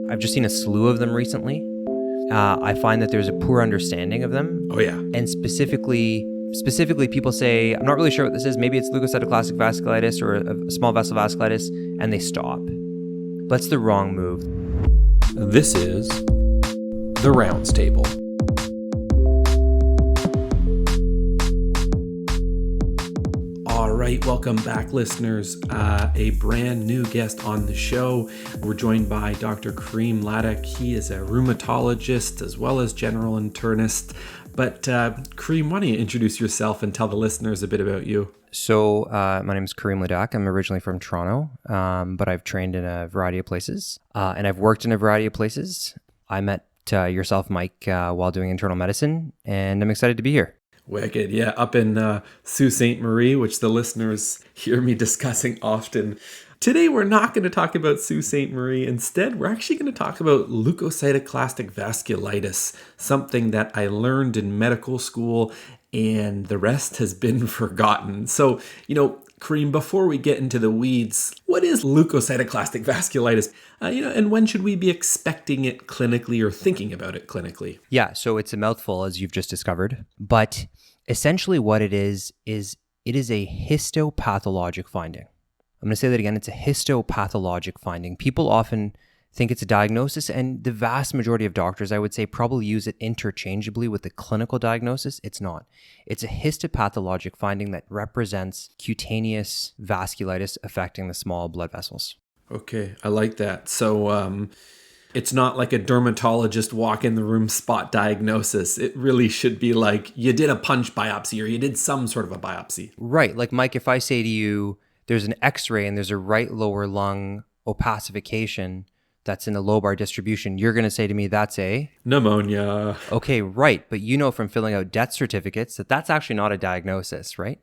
I've just seen a slew of them recently. I find that there's a poor understanding of them. Oh, yeah. And specifically people say, I'm not really sure what this is. Maybe it's leukocytoclastic vasculitis or a small vessel vasculitis, and they stop. But it's the wrong move. This is The Rounds Table. All right, welcome back, listeners. A brand new guest on the show. We're joined by Dr. Karim Ladak. He is a rheumatologist as well as general internist. But Karim, why don't you introduce yourself and tell the listeners a bit about you? So my name is Karim Ladak. I'm originally from Toronto, but I've trained in a variety of places, and I've worked in a variety of places. I met yourself, Mike, while doing internal medicine, and I'm excited to be here. Wicked, yeah, up in Sault Ste. Marie, which the listeners hear me discussing often. Today, we're not going to talk about Sault Ste. Marie. Instead, we're actually going to talk about leukocytoclastic vasculitis, something that I learned in medical school, and the rest has been forgotten. So, Karim, before we get into the weeds, what is leukocytoclastic vasculitis? And when should we be expecting it clinically or thinking about it clinically? Yeah, so it's a mouthful, as you've just discovered. But essentially what it is it is a histopathologic finding. I'm going to say that again. It's a histopathologic finding. People often think it's a diagnosis, and the vast majority of doctors, I would say, probably use it interchangeably with the clinical diagnosis. It's not. It's a histopathologic finding that represents cutaneous vasculitis affecting the small blood vessels. Okay, I like that. So it's not like a dermatologist walk in the room spot diagnosis. It really should be like you did a punch biopsy or you did some sort of a biopsy. Right. Like, Mike, if I say to you, there's an x-ray and there's a right lower lung opacification that's in a lobar distribution, you're going to say to me, that's a pneumonia. Okay, right. But you know from filling out death certificates that that's actually not a diagnosis, right?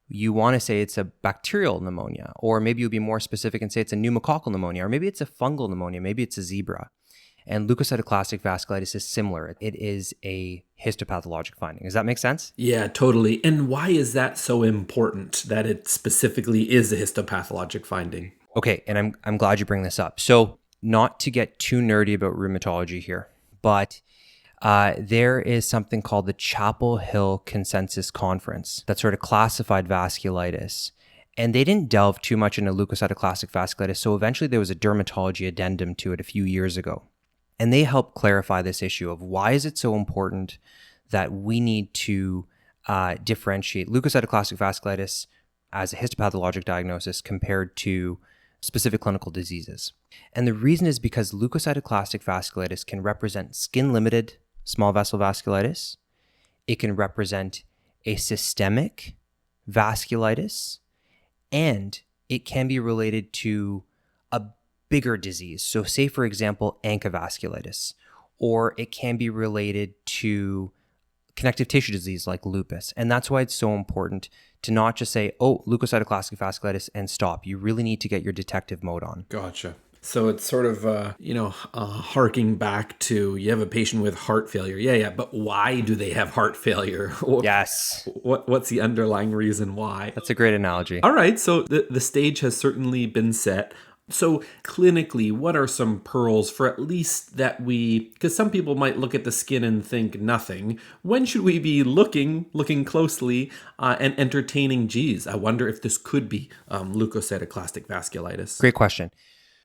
You want to say it's a bacterial pneumonia, or maybe you'll be more specific and say it's a pneumococcal pneumonia, or maybe it's a fungal pneumonia, maybe it's a zebra. And leukocytoclastic vasculitis is similar. It is a histopathologic finding. Does that make sense? Yeah, totally. And why is that so important that it specifically is a histopathologic finding? Okay, and I'm glad you bring this up. So, not to get too nerdy about rheumatology here, but there is something called the Chapel Hill Consensus Conference that sort of classified vasculitis. And they didn't delve too much into leukocytoclastic vasculitis, so eventually there was a dermatology addendum to it a few years ago. And they helped clarify this issue of why is it so important that we need to differentiate leukocytoclastic vasculitis as a histopathologic diagnosis compared to specific clinical diseases. And the reason is because leukocytoclastic vasculitis can represent skin-limited small vessel vasculitis. It can represent a systemic vasculitis, and it can be related to a bigger disease. So say, for example, ANCA-vasculitis, or it can be related to connective tissue disease like lupus. And that's why it's so important to not just say, oh, leukocytoclastic vasculitis and stop. You really need to get your detective mode on. Gotcha. So it's sort of, harking back to you have a patient with heart failure. Yeah. But why do they have heart failure? Yes. What's the underlying reason why? That's a great analogy. All right. So the stage has certainly been set. So clinically, what are some pearls for at least that because some people might look at the skin and think nothing. When should we be looking closely and entertaining, geez, I wonder if this could be leukocytoclastic vasculitis? Great question.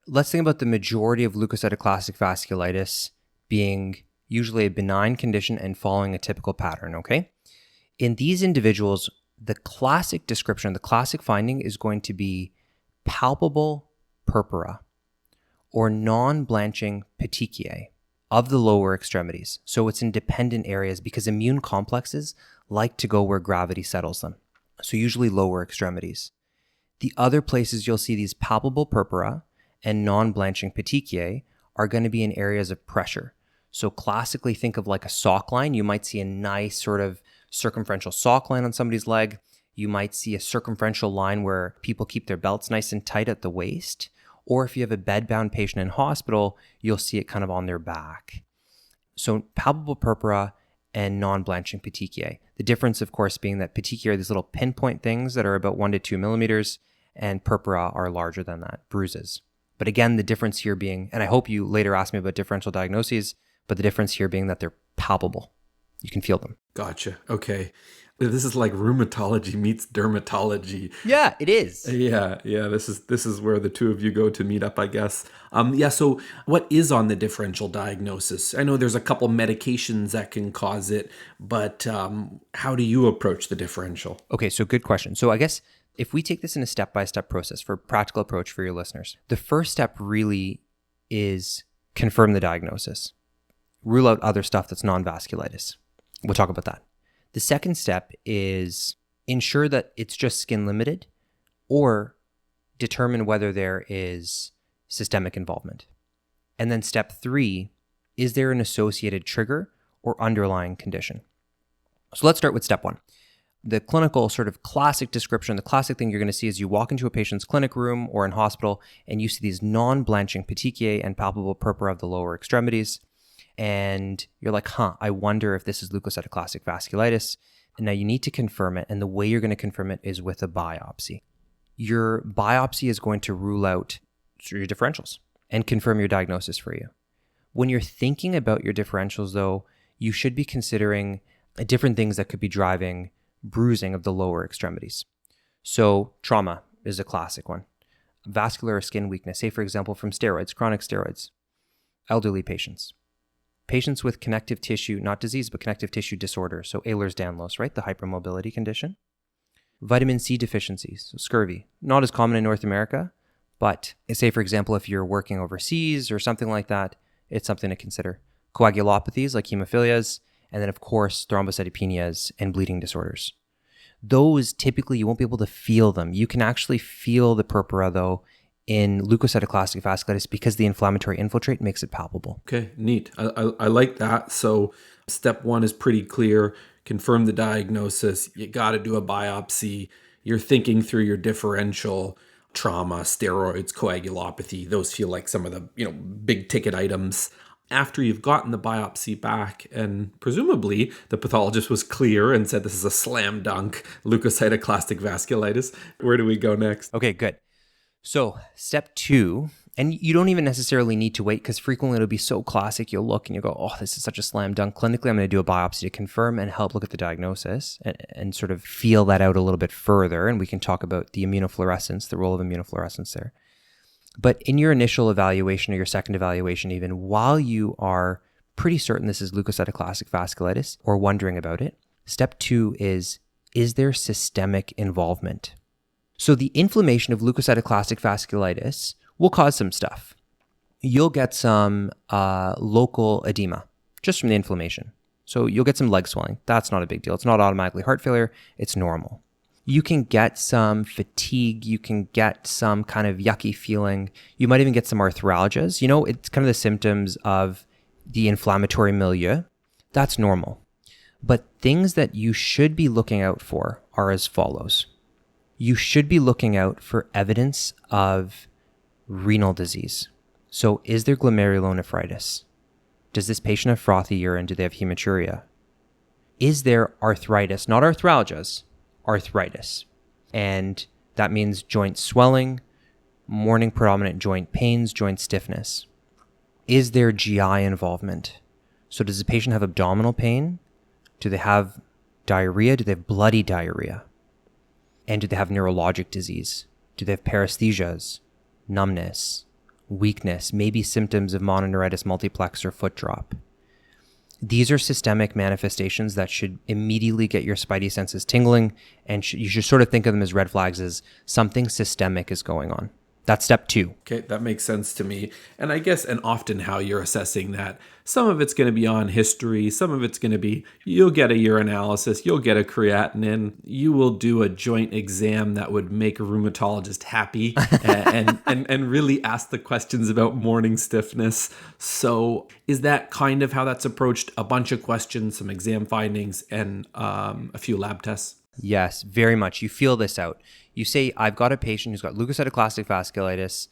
Let's think about the majority of leukocytoclastic vasculitis being usually a benign condition and following a typical pattern, okay? In these individuals, the classic description, the classic finding is going to be palpable purpura or non-blanching petechiae of the lower extremities. So it's in dependent areas because immune complexes like to go where gravity settles them. So usually lower extremities. The other places you'll see these palpable purpura and non-blanching petechiae are going to be in areas of pressure. So classically think of like a sock line. You might see a nice sort of circumferential sock line on somebody's leg. You might see a circumferential line where people keep their belts nice and tight at the waist. Or if you have a bedbound patient in hospital, you'll see it kind of on their back. So palpable purpura and non-blanching petechiae. The difference, of course, being that petechiae are these little pinpoint things that are about 1 to 2 millimeters, and purpura are larger than that, bruises. But again, the difference here being, and I hope you later ask me about differential diagnoses, but the difference here being that they're palpable. You can feel them. Gotcha. Okay. This is like rheumatology meets dermatology. Yeah, it is. Yeah. This is where the two of you go to meet up, I guess. So what is on the differential diagnosis? I know there's a couple medications that can cause it, but how do you approach the differential? Okay, so good question. So I guess if we take this in a step-by-step process for practical approach for your listeners, the first step really is confirm the diagnosis. Rule out other stuff that's non-vasculitis. We'll talk about that. The second step is ensure that it's just skin limited or determine whether there is systemic involvement. And then step 3, is there an associated trigger or underlying condition? So let's start with step 1. The clinical sort of classic description, the classic thing you're going to see is you walk into a patient's clinic room or in hospital and you see these non-blanching petechiae and palpable purpura of the lower extremities. And you're like, I wonder if this is leukocytoclastic vasculitis. And now you need to confirm it. And the way you're going to confirm it is with a biopsy. Your biopsy is going to rule out your differentials and confirm your diagnosis for you. When you're thinking about your differentials, though, you should be considering different things that could be driving bruising of the lower extremities. So trauma is a classic one. Vascular or skin weakness, say for example from steroids, chronic steroids. Elderly patients. Patients with connective tissue, not disease, but connective tissue disorder. So Ehlers-Danlos, right? The hypermobility condition. Vitamin C deficiencies, so scurvy. Not as common in North America, but say, for example, if you're working overseas or something like that, it's something to consider. Coagulopathies like hemophilias, and then, of course, thrombocytopenias and bleeding disorders. Those, typically, you won't be able to feel them. You can actually feel the purpura, though, in leukocytoclastic vasculitis because the inflammatory infiltrate makes it palpable. Okay, neat. I like that. So step 1 is pretty clear. Confirm the diagnosis. You got to do a biopsy. You're thinking through your differential. Trauma, steroids, coagulopathy. Those feel like some of the big ticket items. After you've gotten the biopsy back and presumably the pathologist was clear and said this is a slam dunk leukocytoclastic vasculitis, where do we go next? Okay, good. So step 2, and you don't even necessarily need to wait because frequently it'll be so classic. You'll look and you'll go, oh, this is such a slam dunk. Clinically, I'm going to do a biopsy to confirm and help look at the diagnosis and sort of feel that out a little bit further. And we can talk about the immunofluorescence, the role of immunofluorescence there. But in your initial evaluation or your second evaluation, even while you are pretty certain this is leukocytoclastic vasculitis or wondering about it, step 2 is there systemic involvement? So the inflammation of leukocytoclastic vasculitis will cause some stuff. You'll get some local edema just from the inflammation. So you'll get some leg swelling. That's not a big deal. It's not automatically heart failure. It's normal. You can get some fatigue. You can get some kind of yucky feeling. You might even get some arthralgias. It's kind of the symptoms of the inflammatory milieu. That's normal. But things that you should be looking out for are as follows. You should be looking out for evidence of renal disease. So is there glomerulonephritis? Does this patient have frothy urine? Do they have hematuria? Is there arthritis? Not arthralgias, arthritis. And that means joint swelling, morning predominant joint pains, joint stiffness. Is there GI involvement? So does the patient have abdominal pain? Do they have diarrhea? Do they have bloody diarrhea? And do they have neurologic disease? Do they have paresthesias, numbness, weakness, maybe symptoms of mononeuritis multiplex or foot drop? These are systemic manifestations that should immediately get your spidey senses tingling, and you should sort of think of them as red flags as something systemic is going on. That's step 2. Okay, that makes sense to me. And I guess, and often how you're assessing that, some of it's going to be on history, some of it's going to be, you'll get a urinalysis, you'll get a creatinine, you will do a joint exam that would make a rheumatologist happy and really ask the questions about morning stiffness. So is that kind of how that's approached? A bunch of questions, some exam findings, and a few lab tests? Yes, very much. You feel this out. You say, I've got a patient who's got leukocytoclastic vasculitis.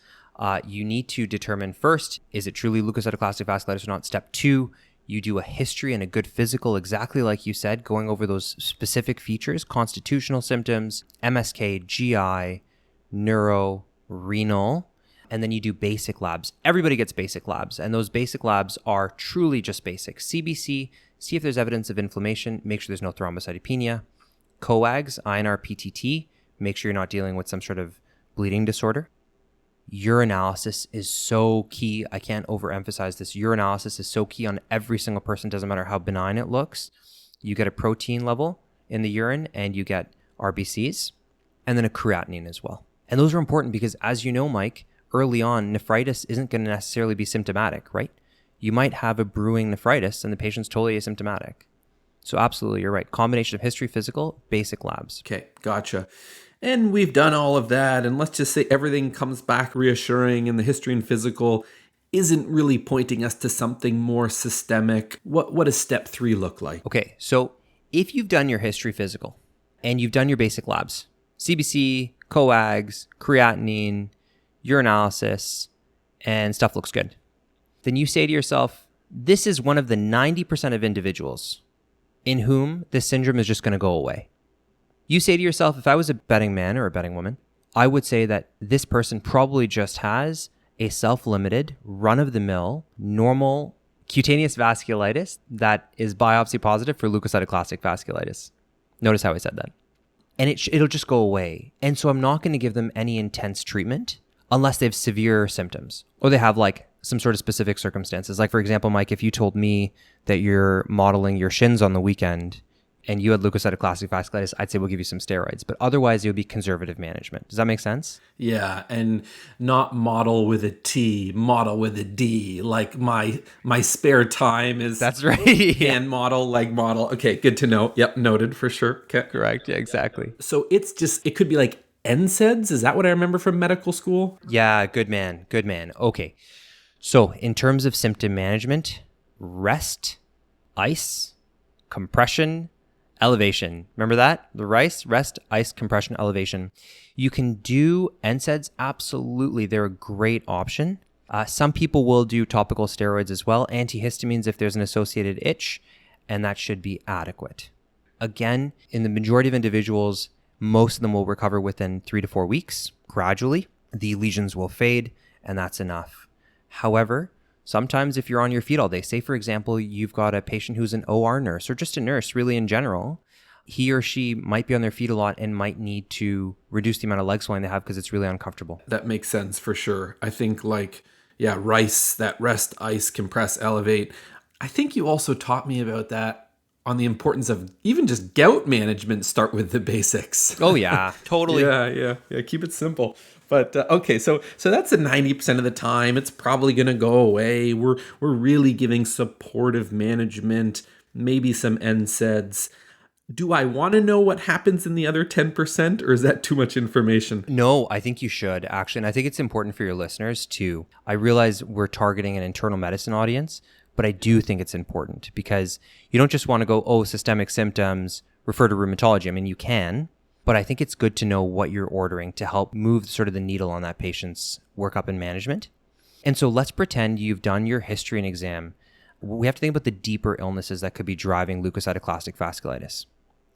You need to determine first, is it truly leukocytoclastic vasculitis or not? Step 2, you do a history and a good physical, exactly like you said, going over those specific features, constitutional symptoms, MSK, GI, neuro, renal. And then you do basic labs. Everybody gets basic labs. And those basic labs are truly just basic. CBC, see if there's evidence of inflammation. Make sure there's no thrombocytopenia. Coags, INR, PTT. Make sure you're not dealing with some sort of bleeding disorder. Urinalysis is so key. I can't overemphasize this. Urinalysis is so key on every single person. Doesn't matter how benign it looks. You get a protein level in the urine and you get RBCs and then a creatinine as well. And those are important because, as you know, Mike, early on, nephritis isn't going to necessarily be symptomatic, right? You might have a brewing nephritis and the patient's totally asymptomatic. So absolutely, you're right. Combination of history, physical, basic labs. Okay, gotcha. And we've done all of that, and let's just say everything comes back reassuring, and the history and physical isn't really pointing us to something more systemic. What does step 3 look like? Okay, so if you've done your history physical and you've done your basic labs, CBC, coags, creatinine, urinalysis, and stuff looks good, then you say to yourself, this is one of the 90% of individuals in whom this syndrome is just going to go away. You say to yourself, if I was a betting man or a betting woman, I would say that this person probably just has a self-limited, run-of-the-mill, normal cutaneous vasculitis that is biopsy positive for leukocytoclastic vasculitis. Notice how I said that. And it'll just go away. And so I'm not going to give them any intense treatment unless they have severe symptoms or they have like some sort of specific circumstances. Like, for example, Mike, if you told me that you're modeling your shins on the weekend and you had leukocytoclastic vasculitis, I'd say we'll give you some steroids. But otherwise, it would be conservative management. Does that make sense? Yeah, and not model with a T, model with a D. Like my spare time is... That's right. Hand model, leg model. Okay, good to know. Yep, noted for sure. Okay. Correct. Yeah, exactly. So it could be like NSAIDs? Is that what I remember from medical school? Yeah, good man. Good man. Okay. So in terms of symptom management, rest, ice, compression, elevation. Remember that? The rest, ice, compression, elevation. You can do NSAIDs. Absolutely. They're a great option. Some people will do topical steroids as well. Antihistamines if there's an associated itch, and that should be adequate. Again, in the majority of individuals, most of them will recover within 3 to 4 weeks. Gradually, the lesions will fade, and that's enough. However, sometimes if you're on your feet all day, say for example, you've got a patient who's an OR nurse or just a nurse really in general, he or she might be on their feet a lot and might need to reduce the amount of leg swelling they have because it's really uncomfortable. That makes sense for sure. I think RICE, that rest, ice, compress, elevate. I think you also taught me about that on the importance of even just gout management. Start with the basics. Oh yeah, totally. Yeah. Keep it simple. But okay, so that's the 90% of the time. It's probably going to go away. We're really giving supportive management, maybe some NSAIDs. Do I want to know what happens in the other 10%, or is that too much information? No, I think you should actually. And I think it's important for your listeners too. I realize we're targeting an internal medicine audience, but I do think it's important because you don't just want to go, systemic symptoms, refer to rheumatology. I mean, you can. But I think it's good to know what you're ordering to help move sort of the needle on that patient's workup and management. And so let's pretend you've done your history and exam. We have to think about the deeper illnesses that could be driving leukocytoclastic vasculitis.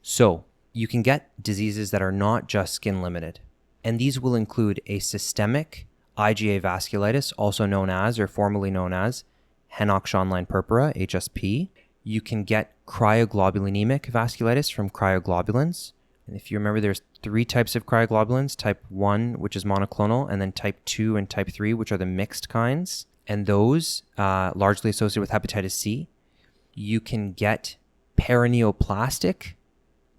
So you can get diseases that are not just skin limited. And these will include a systemic IgA vasculitis, also known as or formerly known as Henoch-Schönlein purpura, HSP. You can get cryoglobulonemic vasculitis from cryoglobulins. And if you remember, there's 3 types of cryoglobulins, type 1, which is monoclonal, and then type 2 and type 3, which are the mixed kinds. And those largely associated with hepatitis C. You can get paraneoplastic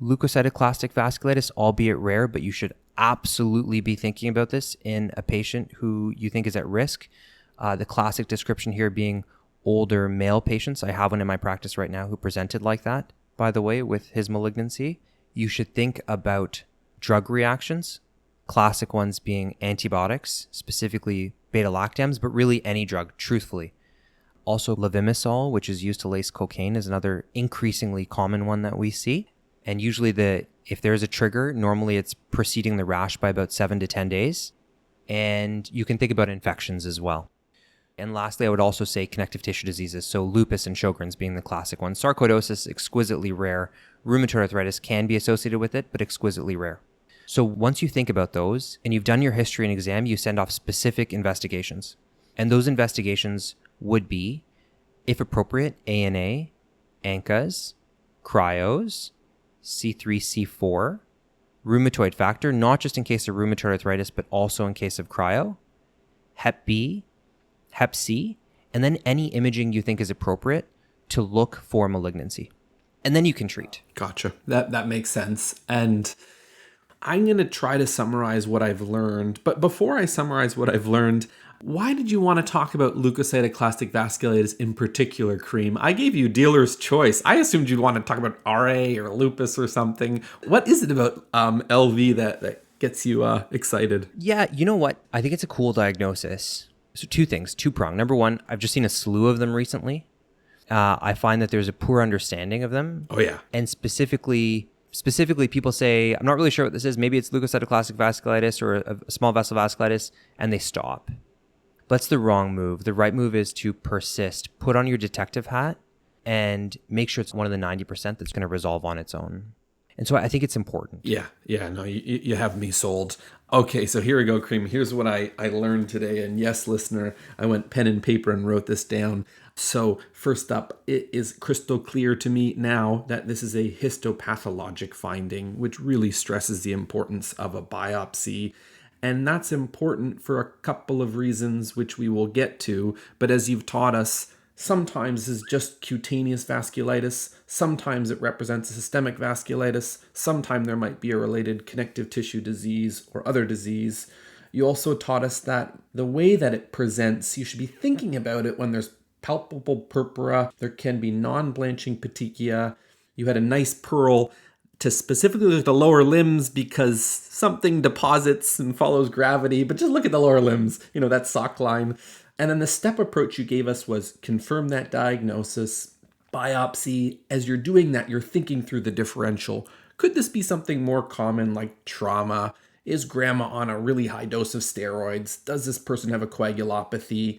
leukocytoclastic vasculitis, albeit rare, but you should absolutely be thinking about this in a patient who you think is at risk. The classic description here being older male patients. I have one in my practice right now who presented like that, by the way, with his malignancy. You should think about drug reactions, classic ones being antibiotics, specifically beta-lactams, but really any drug, truthfully. Also, levimisol, which is used to lace cocaine, is another increasingly common one that we see. And usually if there's a trigger, normally it's preceding the rash by about 7 to 10 days. And you can think about infections as well. And lastly, I would also say connective tissue diseases, so lupus and Sjogren's being the classic ones. Sarcoidosis, exquisitely rare. Rheumatoid arthritis can be associated with it, but exquisitely rare. So once you think about those and you've done your history and exam, you send off specific investigations. And those investigations would be, if appropriate, ANA, ANCAs, cryos, C3, C4, rheumatoid factor, not just in case of rheumatoid arthritis, but also in case of cryo, Hep B, Hep C, and then any imaging you think is appropriate to look for malignancy. And then you can treat. Gotcha. That makes sense. And I'm going to try to summarize what I've learned. But before I summarize what I've learned, why did you want to talk about leukocytoclastic vasculitis in particular, Karim? I gave you dealer's choice. I assumed you'd want to talk about RA or lupus or something. What is it about LV that gets you excited? Yeah, you know what? I think it's a cool diagnosis. So two things, two-pronged. Number one, I've just seen a slew of them recently. I find that there's a poor understanding of them. Oh, yeah. And specifically people say, I'm not really sure what this is. Maybe it's leukocytoclastic vasculitis or a small vessel vasculitis, and they stop. That's the wrong move. The right move is to persist, put on your detective hat, and make sure it's one of the 90% that's going to resolve on its own. And so I think it's important. Yeah, no, you have me sold. Okay, so here we go, Karim. Here's what I learned today. And yes, listener, I went pen and paper and wrote this down. So first up, it is crystal clear to me now that this is a histopathologic finding, which really stresses the importance of a biopsy. And that's important for a couple of reasons, which we will get to. But as you've taught us, sometimes it's just cutaneous vasculitis. Sometimes it represents a systemic vasculitis. Sometimes there might be a related connective tissue disease or other disease. You also taught us that the way that it presents, you should be thinking about it when there's palpable purpura. There can be non-blanching petechia. You had a nice pearl to specifically look at the lower limbs because something deposits and follows gravity, but just look at the lower limbs, that sock line. And then the step approach you gave us was confirm that diagnosis, biopsy. As you're doing that, you're thinking through the differential. Could this be something more common like trauma? Is grandma on a really high dose of steroids? Does this person have a coagulopathy?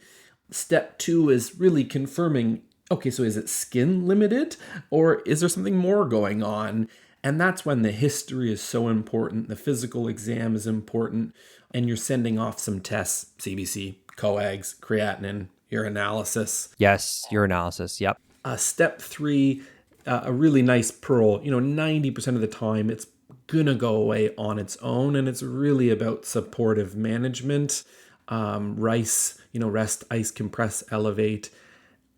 Step 2 is really confirming, okay, so is it skin limited or is there something more going on? And that's when the history is so important. The physical exam is important. And you're sending off some tests, CBC, coags, creatinine, urinalysis. Yes, urinalysis. Yep. Step 3, a really nice pearl. 90% of the time it's going to go away on its own. And it's really about supportive management. RICE, rest, ice, compress, elevate.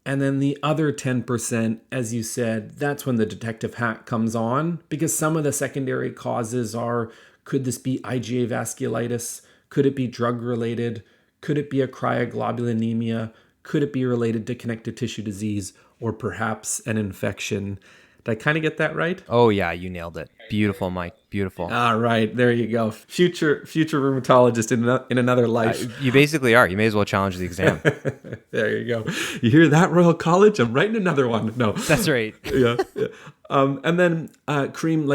And then the other 10%, as you said, that's when the detective hat comes on, because some of the secondary causes are, could this be IgA vasculitis? Could it be drug related? Could it be a cryoglobulinemia? Could it be related to connective tissue disease or perhaps an infection? Did I kind of get that right? Oh yeah, you nailed it. Beautiful, Mike. Beautiful. All right, there you go. Future rheumatologist in another life. You basically are. You may as well challenge the exam. There you go. You hear that, Royal College? I'm writing another one. No, that's right. Yeah. And then Karim,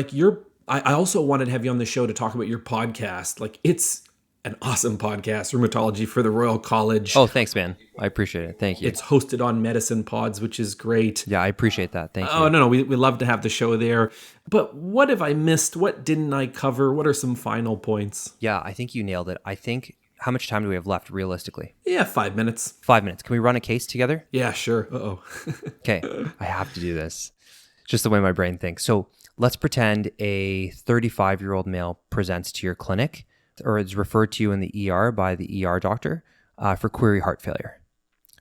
I also wanted to have you on the show to talk about your podcast. It's an awesome podcast, Rheumatology for the Royal College. Oh, thanks, man. I appreciate it. Thank you. It's hosted on Medicine Pods, which is great. Yeah, I appreciate that. Thank you. Oh, no. We love to have the show there. But what have I missed? What didn't I cover? What are some final points? Yeah, I think you nailed it. I think, how much time do we have left realistically? Yeah, 5 minutes. 5 minutes. Can we run a case together? Yeah, sure. Uh-oh. Okay, I have to do this. Just the way my brain thinks. So let's pretend a 35-year-old male presents to your clinic or is referred to you in the ER by the ER doctor for query heart failure.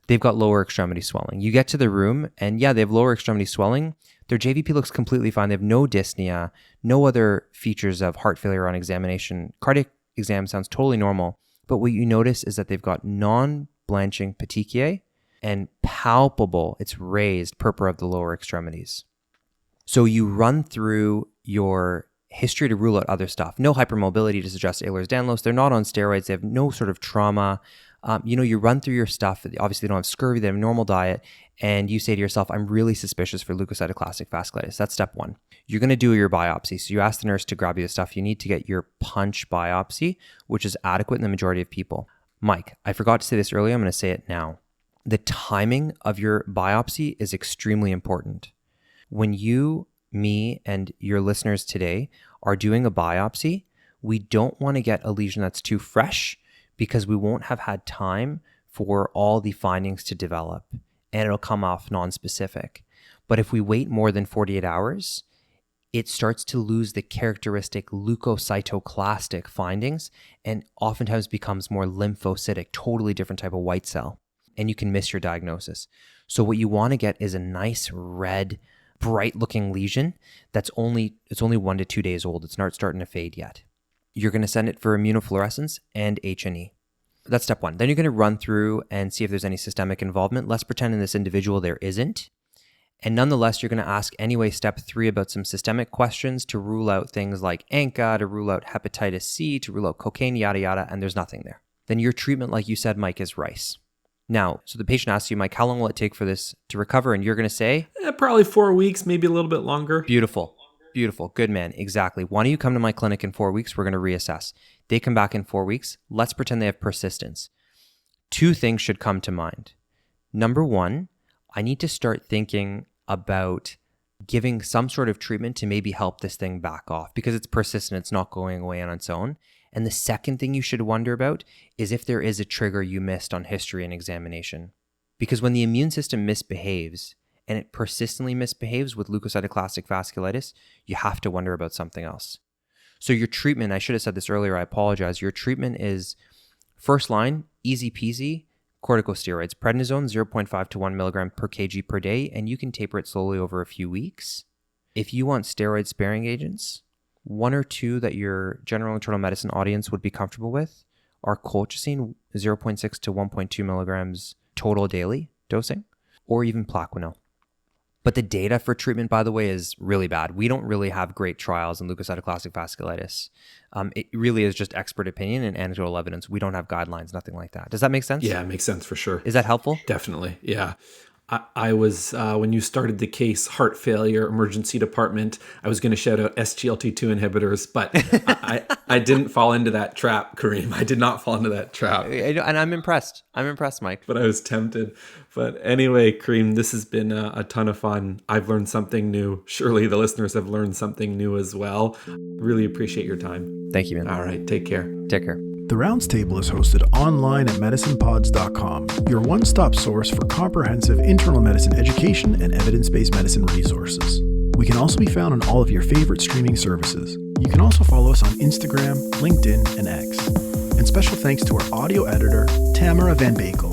They've got lower extremity swelling. You get to the room and yeah, they have lower extremity swelling. Their JVP looks completely fine. They have no dyspnea, no other features of heart failure on examination. Cardiac exam sounds totally normal. But what you notice is that they've got non-blanching petechiae and palpable, it's raised purpura of the lower extremities. So you run through your history to rule out other stuff. No hypermobility to suggest Ehlers-Danlos. They're not on steroids. They have no sort of trauma. You run through your stuff. Obviously, they don't have scurvy. They have a normal diet. And you say to yourself, I'm really suspicious for leukocytoclastic vasculitis. That's step 1. You're going to do your biopsy. So you ask the nurse to grab you the stuff. You need to get your punch biopsy, which is adequate in the majority of people. Mike, I forgot to say this earlier. I'm going to say it now. The timing of your biopsy is extremely important. When you, me, and your listeners today are doing a biopsy, we don't want to get a lesion that's too fresh because we won't have had time for all the findings to develop and it'll come off non-specific. But if we wait more than 48 hours, it starts to lose the characteristic leukocytoclastic findings and oftentimes becomes more lymphocytic, totally different type of white cell. And you can miss your diagnosis. So what you want to get is a nice red, bright looking lesion it's only 1 to 2 days old. It's not starting to fade yet. You're going to send it for immunofluorescence and H&E. That's step one. Then you're going to run through and see if there's any systemic involvement. Let's pretend in this individual there isn't. And nonetheless, you're going to ask anyway, step 3, about some systemic questions to rule out things like ANCA, to rule out hepatitis C, to rule out cocaine, yada, yada, and there's nothing there. Then your treatment, like you said, Mike, is rice. Now, so the patient asks you, Mike, how long will it take for this to recover? And you're going to say? Probably 4 weeks, maybe a little bit longer. Beautiful. Beautiful. Good man. Exactly. Why don't you come to my clinic in 4 weeks? We're going to reassess. They come back in 4 weeks. Let's pretend they have persistence. 2 things should come to mind. Number 1, I need to start thinking about giving some sort of treatment to maybe help this thing back off because it's persistent. It's not going away on its own. And the second thing you should wonder about is if there is a trigger you missed on history and examination. Because when the immune system misbehaves, and it persistently misbehaves with leukocytoclastic vasculitis, you have to wonder about something else. So your treatment, I should have said this earlier, I apologize. Your treatment is first line, easy peasy, corticosteroids, prednisone 0.5 to 1 milligram per kg per day, and you can taper it slowly over a few weeks. If you want steroid sparing agents, 1 or 2 that your general internal medicine audience would be comfortable with are colchicine 0.6 to 1.2 milligrams total daily dosing, or even Plaquenil. But the data for treatment, by the way, is really bad. We don't really have great trials in leukocytoclastic vasculitis. It really is just expert opinion and anecdotal evidence. We don't have guidelines, nothing like that. Does that make sense? Yeah, it makes sense for sure. Is that helpful? Definitely. Yeah. I was, when you started the case, heart failure, emergency department, I was going to shout out SGLT2 inhibitors, but I didn't fall into that trap, Karim. I did not fall into that trap. And I'm impressed. I'm impressed, Mike. But I was tempted. But anyway, Karim, this has been a ton of fun. I've learned something new. Surely the listeners have learned something new as well. Really appreciate your time. Thank you, man. All right. Take care. Take care. The Rounds Table is hosted online at medicinepods.com, your one-stop source for comprehensive internal medicine education and evidence-based medicine resources. We can also be found on all of your favorite streaming services. You can also follow us on Instagram, LinkedIn, and X. And special thanks to our audio editor, Tamara Van Bakel.